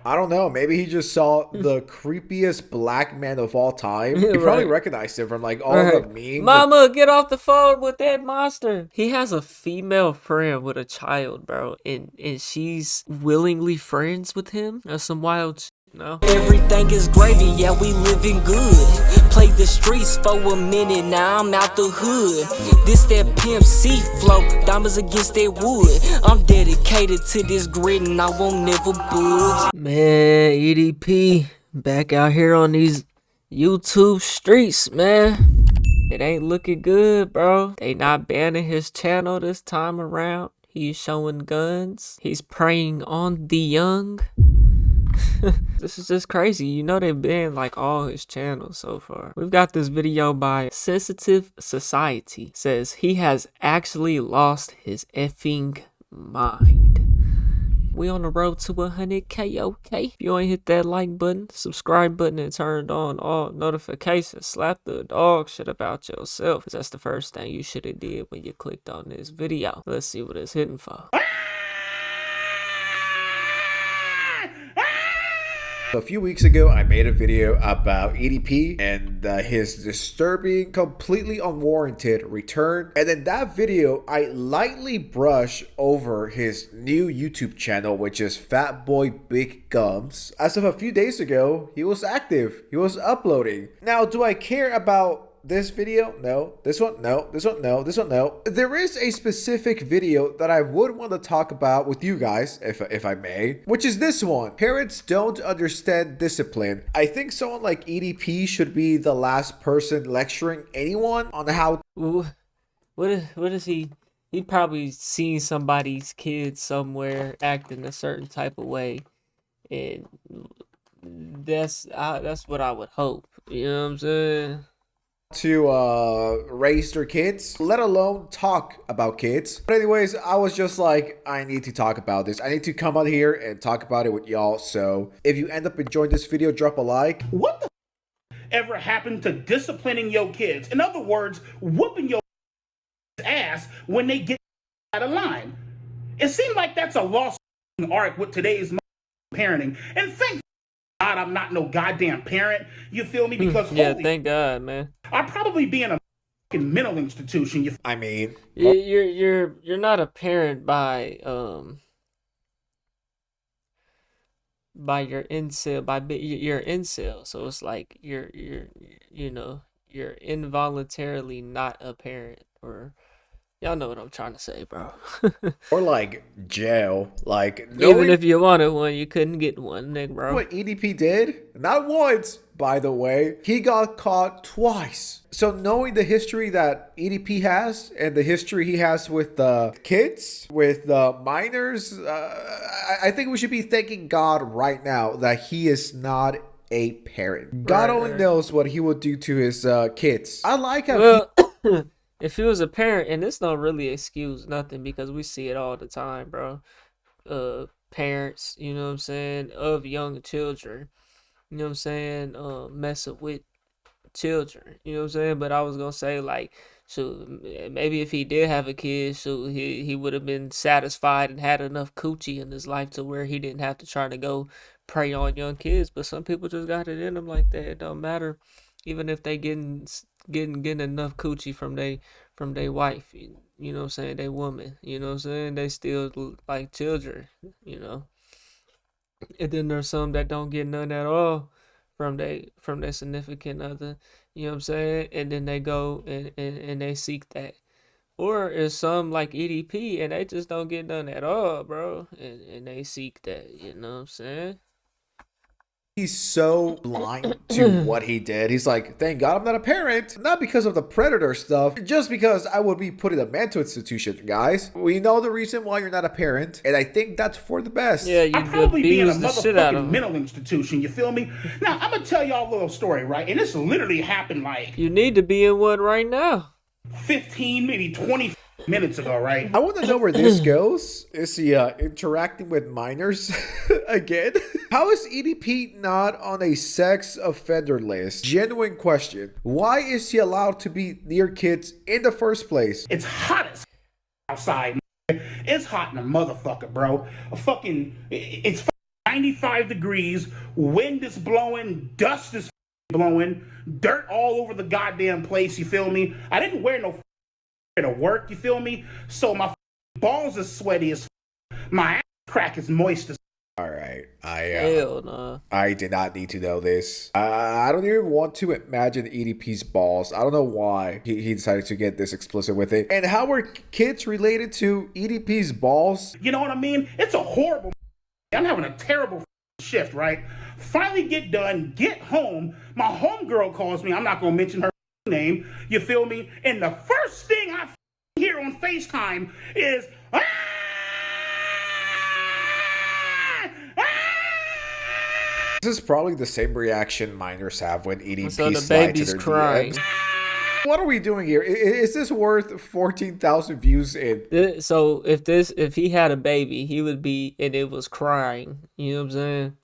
I don't know. Maybe he just saw the creepiest black man of all time. He Right. probably recognized him from like all Right. the memes. Mama, get off the phone with that monster. He has a female friend with a child, bro, and she's willingly friends with him. That's some wild shit, no? Everything is gravy, yeah, we living good. Played the streets for a minute, now I'm out the hood. This that Pimp C flow, diamonds against that wood. I'm dedicated to this grid and I won't never budge. Man, EDP, back out here on these YouTube streets, man. It ain't looking good, bro. They not banning his channel this time around. He's showing guns. He's preying on the young. This is just crazy. You know they've banned like all his channels so far. We've got this video by Sensitive Society. It says he has actually lost his effing mind. We on the road to 100K, okay? If you ain't hit that like button, subscribe button, and turned on all notifications, slap the dog shit about yourself. Cause that's the first thing you should have did when you clicked on this video. Let's see what it's hitting for. A few weeks ago, I made a video about EDP and his disturbing, completely unwarranted return. And in that video, I lightly brush over his new YouTube channel, which is Fat Boy Big Gums. As of a few days ago, he was active. He was uploading. Now, do I care about this video? No. This one? No. This one? No. This one? No. There is a specific video that I would want to talk about with you guys, if I may, which is this one. Parents don't understand discipline. I think someone like EDP should be the last person lecturing anyone on how... What is he? He probably seen somebody's kid somewhere acting a certain type of way, and that's what I would hope. You know what I'm saying? To raise their kids, let alone talk about kids. But anyways, I was just like, I need to talk about this. I need to come out here and talk about it with y'all. So if you end up enjoying this video, drop a like. What the ever happened to disciplining your kids? In other words, whooping your ass when they get out of line. It seems like that's a lost art with today's parenting. And thank God I'm not no goddamn parent. You feel me? Because yeah, thank God, man. I'd probably be in a mental institution. I mean, you're not a parent by your incel, you're incel. So it's like you're involuntarily not a parent, or y'all know what I'm trying to say, bro. Or like jail. Like even if you wanted one, you couldn't get one, Nick, bro. What EDP did? Not once, by the way. He got caught twice. So knowing the history that EDP has and the history he has with kids, with minors, I think we should be thanking God right now that he is not a parent. God only knows what he will do to his kids. I like how if he was a parent, and this don't really excuse nothing because we see it all the time, bro. Parents, you know what I'm saying, of young children, you know what I'm saying, messing with children, you know what I'm saying. But I was gonna say, like, so maybe if he did have a kid, so he would have been satisfied and had enough coochie in his life to where he didn't have to try to go prey on young kids. But some people just got it in them like that. It don't matter, even if they getting enough coochie from they wife, you know what I'm saying, they woman, you know what I'm saying, they still like children, you know. And then there's some that don't get none at all from their significant other, you know what I'm saying, and then they go and they seek that. Or is some like EDP and they just don't get none at all, bro, and they seek that, you know what I'm saying. He's so blind to what he did. He's like, thank God I'm not a parent. Not because of the predator stuff, just because I would be put in a mental institution, guys. We know the reason why you're not a parent, and I think that's for the best. Yeah, I'd probably be in a motherfucking mental institution, you feel me? Now, I'm gonna tell y'all a little story, right? And this literally happened like... You need to be in one right now. 15, maybe 20 minutes ago, right? I want to know where this goes. Is he interacting with minors again? How is EDP not on a sex offender list? Genuine question. Why is he allowed to be near kids in the first place? It's hot as outside. It's hot in a motherfucker, bro. It's 95 degrees, wind is blowing, dust is blowing, dirt all over the goddamn place, you feel me? I didn't wear no to work, you feel me? So my balls is sweaty as my ass crack is moist as All right, Hell no. I did not need to know this. I don't even want to imagine EDP's balls. I don't know why he decided to get this explicit with it. And how are kids related to EDP's balls? you know what I mean? It's a horrible. I'm having a terrible shift, right? Finally get done, get home. My homegirl calls me. I'm not gonna mention her name. You feel me? And the first thing I hear on FaceTime is This is probably the same reaction minors have when EDP So the slide to baby's their crying. DMs. What are we doing here? Is this worth 14,000 views in? So if he had a baby, he would be, and it was crying. You know what I'm saying?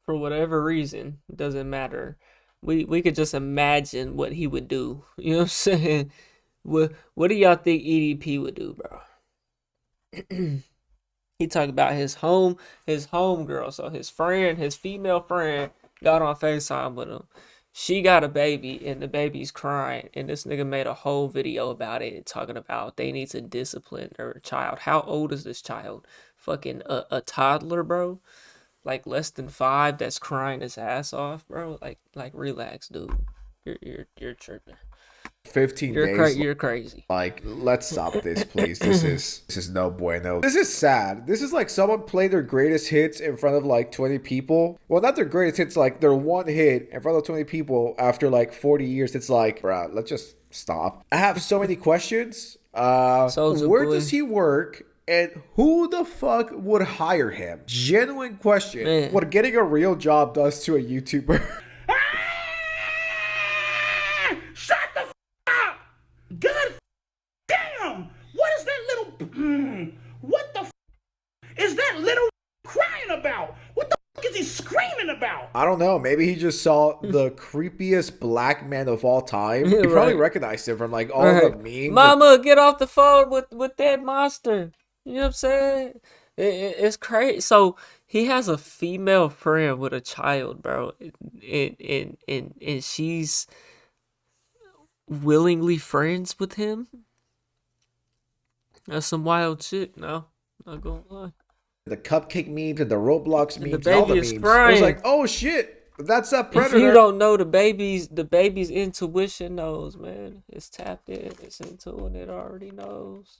For whatever reason, it doesn't matter. We could just imagine what he would do. You know what I'm saying? What do y'all think EDP would do, bro? He talked about his home girl. So his female friend got on FaceTime with him. She got a baby and the baby's crying, and this nigga made a whole video about it, talking about they need to discipline their child. How old is this child? Fucking a toddler, bro. Like less than 5, that's crying his ass off, bro. Like relax, dude. You're tripping. 15 days. You're crazy. Like, let's stop this, please. This is no bueno. This is sad. This is like someone played their greatest hits in front of like 20 people. Well, not their greatest hits, like their one hit in front of 20 people after like 40 years. It's like, bruh, let's just stop. I have so many questions. Where does he work? And who the fuck would hire him? Genuine question. Man. What getting a real job does to a YouTuber. Shut the up! God damn! What is that little? What the is that little crying about? What the is he screaming about? I don't know. Maybe he just saw the creepiest black man of all time. Yeah, He probably right. recognized him from like all Right. the memes. Mama, get off the phone with that monster. You know what I'm saying? It's crazy. So he has a female friend with a child, bro, and she's willingly friends with him. That's some wild shit. No, not gonna lie. The cupcake memes and the Roblox And the memes, and all the baby is memes. I was crying. like, oh shit, that's a If predator. you don't know, the baby's intuition knows, man. It's tapped in. It's into it. It already knows.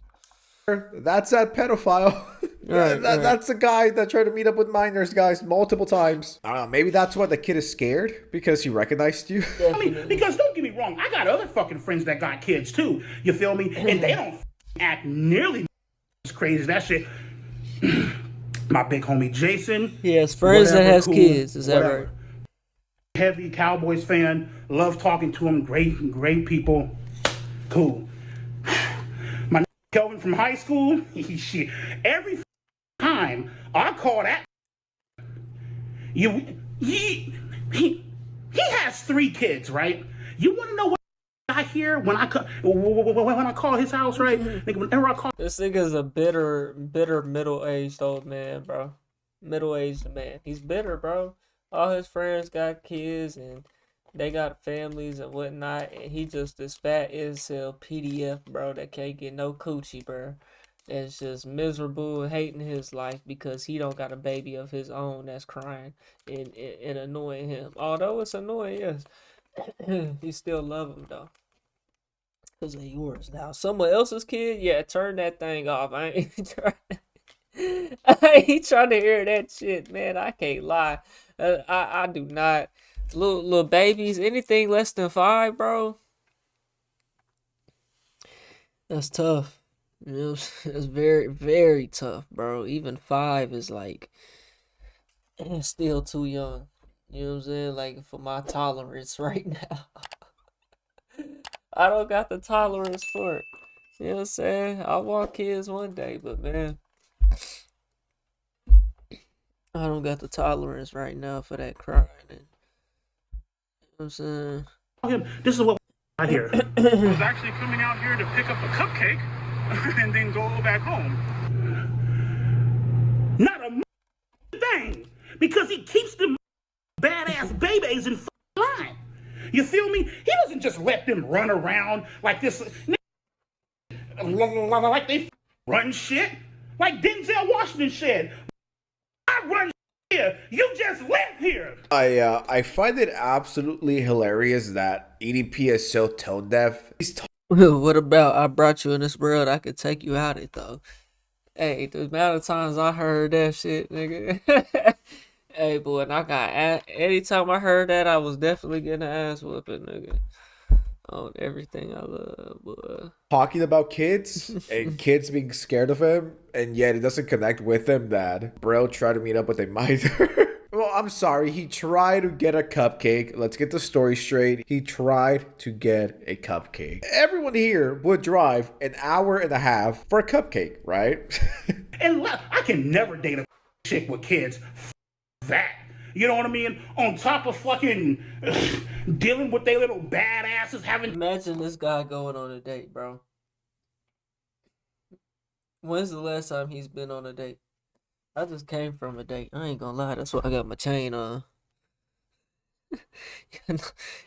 That's that pedophile. Right. That's the guy that tried to meet up with minors, guys, multiple times. I don't know. Maybe that's why the kid is scared because he recognized you. I mean, because don't get me wrong, I got other fucking friends that got kids too. You feel me? And they don't act nearly as crazy as that shit. My big homie Jason. He has friends that whatever, has cool, kids. Is that whatever. right? Heavy Cowboys fan. Love talking to him. Great people. Cool. My Kelvin from high school. Shit. Every time I call that, he has 3 kids, right? You want to know what I hear when I call his house, right? Whenever I call. This nigga's a bitter middle-aged old man, bro. Middle-aged man. He's bitter, bro. All his friends got kids and they got families and whatnot, and he just this fat incel PDF, bro, that can't get no coochie, bro. That's just miserable and hating his life because he don't got a baby of his own that's crying and annoying him. Although it's annoying, yes. He still love him though. Cause of yours. Now someone else's kid, yeah, turn that thing off. I ain't trying to hear that shit, man. I can't lie. I do not. Little babies, anything less than 5, bro. That's tough. You know, it's very, very tough, bro. Even 5 is like still too young. You know what I'm saying? Like for my tolerance right now. I don't got the tolerance for it. You know what I'm saying? I want kids one day, but man, I don't got the tolerance right now for that crying. And, you know what I'm saying? This is what I hear. I was actually coming out here to pick up a cupcake and then go back home. Not a because he keeps them badass babies in line. You feel me? He doesn't just let them run around like this, like they run shit. Like Denzel Washington said, I run here, you just live here. I find it absolutely hilarious that EDP is so tone deaf. What about I brought you in this world, I could take you out it though? Hey, the amount of times I heard that shit, nigga. Hey, boy, and I got anytime I heard that, I was definitely getting an ass whooping, nigga. On everything I love, boy. Talking about kids and kids being scared of him, and yet it doesn't connect with them that bro tried to meet up with a minor. Well, I'm sorry, he tried to get a cupcake. Let's get the story straight. He tried to get a cupcake. Everyone here would drive an hour and a half for a cupcake, right? And I can never date a chick with kids. That. You know what I mean? On top of fucking dealing with their little badasses having. Imagine this guy going on a date, bro. When's the last time he's been on a date? I just came from a date. I ain't gonna lie, that's why I got my chain on.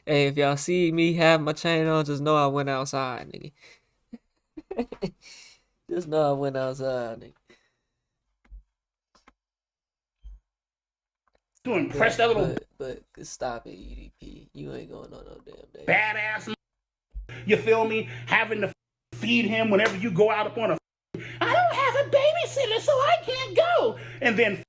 Hey, if y'all see me have my chain on, just know I went outside, nigga. Just know I went outside, nigga. To impress that little but stop it, EDP. You ain't going on no damn date. badass. You feel me? Having to feed him whenever you go out upon a. I don't have a babysitter, so I can't go. And then,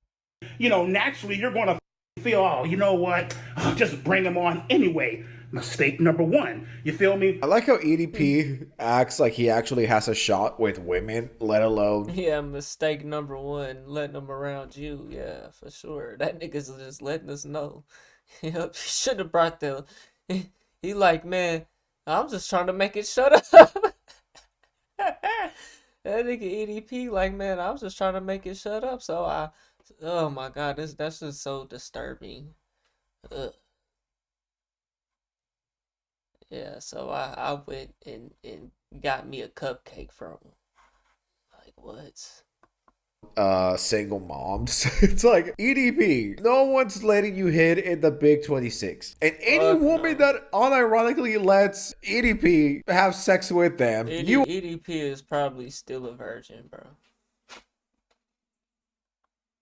you know, naturally you're gonna feel, oh, you know what? I'll just bring him on anyway. Mistake number one. You feel me? I like how EDP acts like he actually has a shot with women, let alone. Yeah, mistake number one, letting them around you. Yeah, for sure. That nigga's just letting us know. Yep, he should have brought them. He like, man, I'm just trying to make it shut up. That nigga EDP like, man, I was just trying to make it shut up. So oh my God, that's just so disturbing. Ugh. Yeah, so I went and got me a cupcake from him. Like, what? Single moms. It's like, EDP, no one's letting you hit in the big 26. And any woman that unironically lets EDP have sex with them, EDP is probably still a virgin, bro.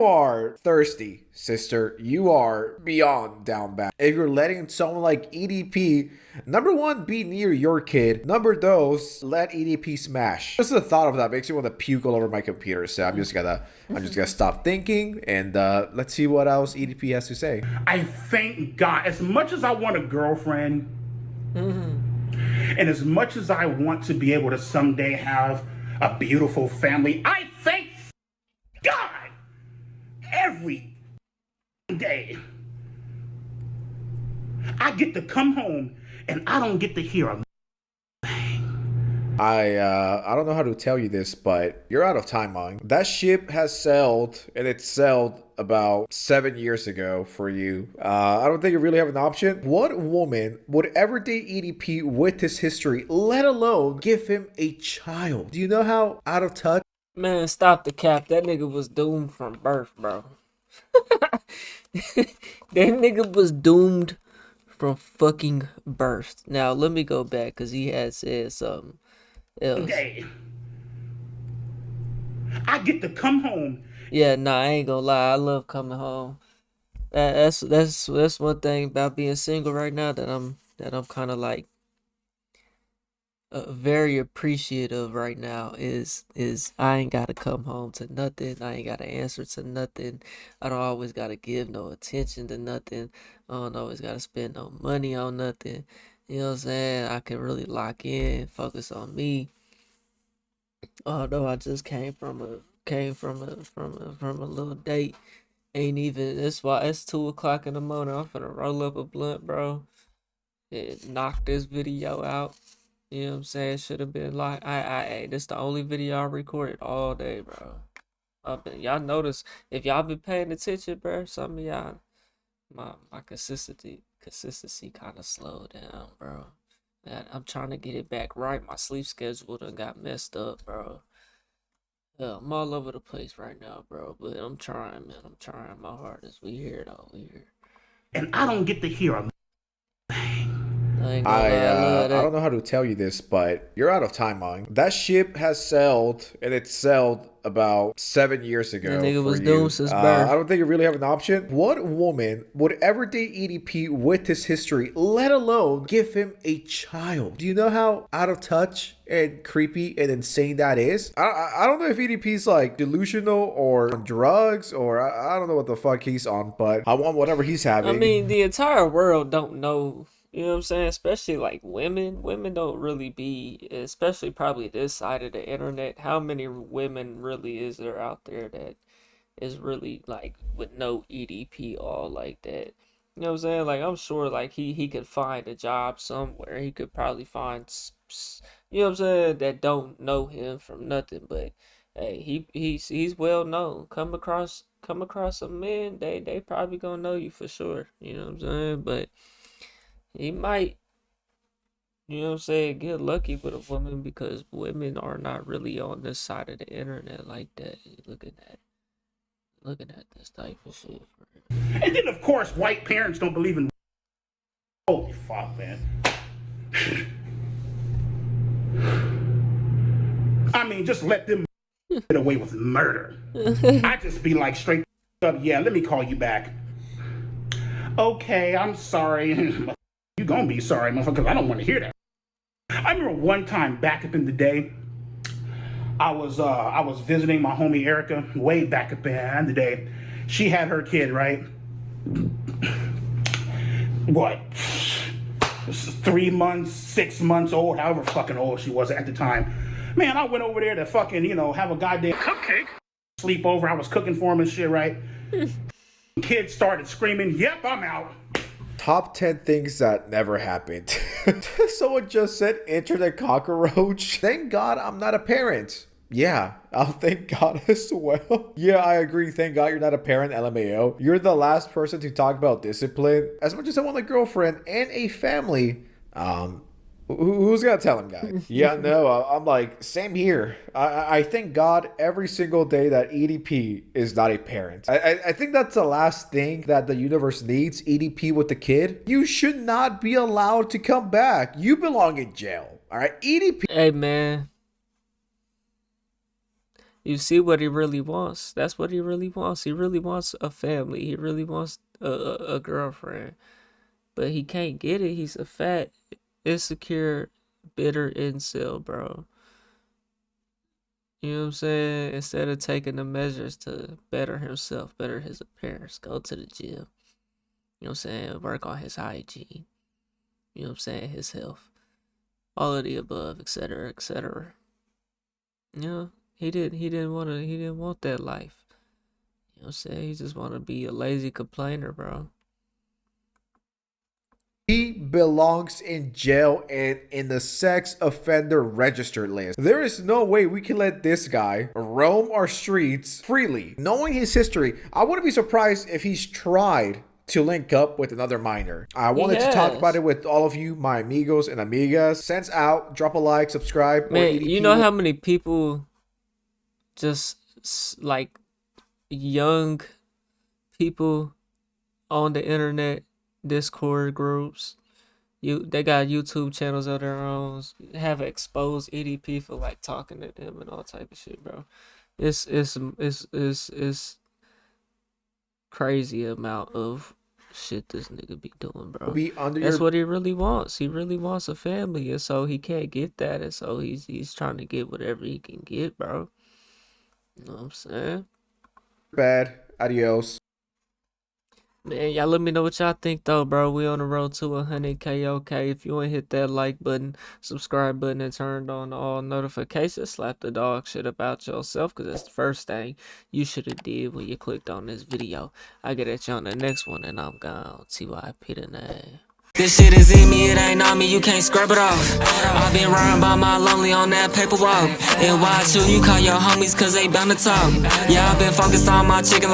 are thirsty, sister. You are beyond down bad. If you're letting someone like EDP, number one, be near your kid. Number two, let EDP smash. Just the thought of that makes me want to puke all over my computer. So I'm just gonna stop thinking and let's see what else EDP has to say. I thank God. As much as I want a girlfriend, and as much as I want to be able to someday have a beautiful family, I thank God every day I get to come home and I don't get to hear a thing. I don't know how to tell you this, but you're out of time, Mong. That ship has sailed, and it sailed about 7 years ago for you. I don't think you really have an option. What woman would ever date EDP with his history, let alone give him a child? Do you know how out of touch? Man, stop the cap. That nigga was doomed from birth, bro. That nigga was doomed from fucking birth. Now, let me go back, because he had said something else. Day I get to come home. Yeah, nah, I ain't gonna lie. I love coming home. That's one thing about being single right now that I'm kind of like very appreciative right now is I ain't gotta come home to nothing. I ain't gotta answer to nothing. I don't always gotta give no attention to nothing. I don't always gotta spend no money on nothing. You know what I'm saying? I can really lock in, focus on me. Although I just came from a little date. Ain't even, that's why it's 2 o'clock in the morning. I'm finna roll up a blunt, bro, and knock this video out. You know what I'm saying? Should have been like, this the only video I recorded all day, bro. Y'all notice, if y'all been paying attention, bro, some of y'all, my consistency kind of slowed down, bro. Man, I'm trying to get it back right. My sleep schedule done got messed up, bro. I'm all over the place right now, bro. But I'm trying, man. I'm trying my hardest. We here though. We here. And I don't get to hear a I ain't gonna lie, I love I that. don't know how to tell you this, but you're out of time, man. That ship has sailed, and it sailed about 7 years ago. That nigga for was you. doomed since birth. I don't think you really have an option. What woman would ever date EDP with his history, let alone give him a child? Do you know how out of touch and creepy and insane that is? I don't know if EDP's like delusional or on drugs, or I don't know what the fuck he's on, but I want whatever he's having. I mean, the entire world don't know. You know what I'm saying? Especially like women. Women don't really be, especially probably this side of the internet. How many women really is there out there that is really like with no EDP all like that? You know what I'm saying? Like I'm sure like he could find a job somewhere. He could probably find you know what I'm saying, that don't know him from nothing. But hey, he's well known. Come across some men, they probably gonna know you for sure. You know what I'm saying? But he might, you know what I'm saying, get lucky with a woman because women are not really on this side of the internet like that. Looking at this type of shit. And then, of course, white parents don't believe in. Holy fuck, man. I mean, just let them get away with murder. I just be like straight up, yeah, let me call you back. Okay, I'm sorry. You gonna be sorry, motherfucker, because I don't want to hear that. I remember one time back up in the day, I was visiting my homie Erica way back up in the day. She had her kid, right? What? 3 months, 6 months old, however fucking old she was at the time. Man, I went over there to fucking, have a goddamn cupcake sleepover. I was cooking for him and shit, right? Kids started screaming, yep, I'm out. Top 10 things that never happened. Someone just said internet cockroach. Thank God I'm not a parent. Yeah, I'll thank God as well. Yeah, I agree. Thank God you're not a parent, LMAO. You're the last person to talk about discipline. As much as I want a girlfriend and a family, who's gonna tell him, guys? Yeah, no, I'm like, same here. I thank God every single day that EDP is not a parent. I think that's the last thing that the universe needs, EDP with the kid. You should not be allowed to come back. You belong in jail, all right? EDP. Hey, man. You see what he really wants. That's what he really wants. He really wants a family. He really wants a girlfriend. But he can't get it. He's a fat, insecure, bitter incel, bro. You know what I'm saying? Instead of taking the measures to better himself, better his appearance, go to the gym. You know what I'm saying? Work on his hygiene. You know what I'm saying? His health. All of the above, etc., etc. You know? He didn't want that life. You know what I'm saying? He just want to be a lazy complainer, bro. He belongs in jail and in the sex offender register list. There is no way we can let this guy roam our streets freely. Knowing his history, I wouldn't be surprised if he's tried to link up with another minor. I wanted to talk about it with all of you, my amigos and amigas. Sense out, drop a like, subscribe. Man, you know how many people just like young people on the internet, Discord groups, they got YouTube channels of their own, have exposed EDP for like talking to them and all type of shit, bro. It's crazy amount of shit this nigga be doing, bro. That's what he really wants. He really wants a family, and so he can't get that, and so he's trying to get whatever he can get, bro. You know what I'm saying? Bad. Adios. Man, y'all let me know what y'all think though, bro. We on the road to 100K. Okay, if you want to hit that like button, subscribe button, and turn on all notifications, slap the dog shit about yourself, because that's the first thing you should have did when you clicked on this video. I get at you on the next one, and I'm gone. TYP the name. This shit is in me, it ain't on me, you can't scrub it off. I've been riding by my lonely on that paper walk. And why you call your homies, cause they bound to talk. Yeah, I've been focused on my chicken.